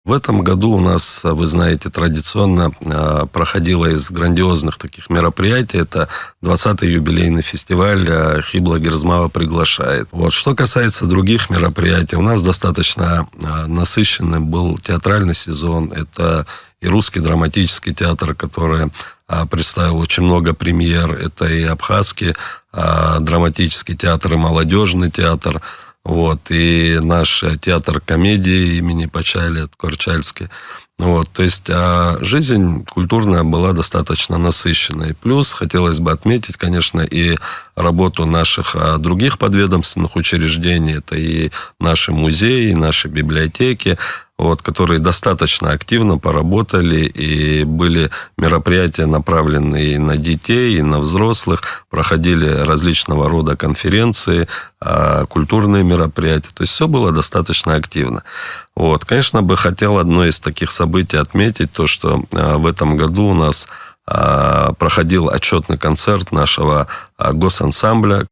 В этом году у нас, вы знаете, традиционно проходило из грандиозных таких мероприятий. Это 20-й юбилейный фестиваль «Хибла Герзмава приглашает». Вот. Что касается других мероприятий, у нас достаточно насыщенный был театральный сезон. Это и Русский драматический театр, который представил очень много премьер. Это и Абхазский драматический театр, и молодежный театр. Вот, и наш театр комедии имени Почаля, Корчальский. Вот, то есть жизнь культурная была достаточно насыщенной. Плюс хотелось бы отметить, конечно, и работу наших других подведомственных учреждений. Это и наши музеи, и наши библиотеки, вот, которые достаточно активно поработали, и были мероприятия, направленные и на детей, и на взрослых, проходили различного рода конференции, культурные мероприятия. То есть все было достаточно активно. Вот. Конечно, бы хотел одно из таких событий отметить, то, что в этом году у нас проходил отчетный концерт нашего госансамбля,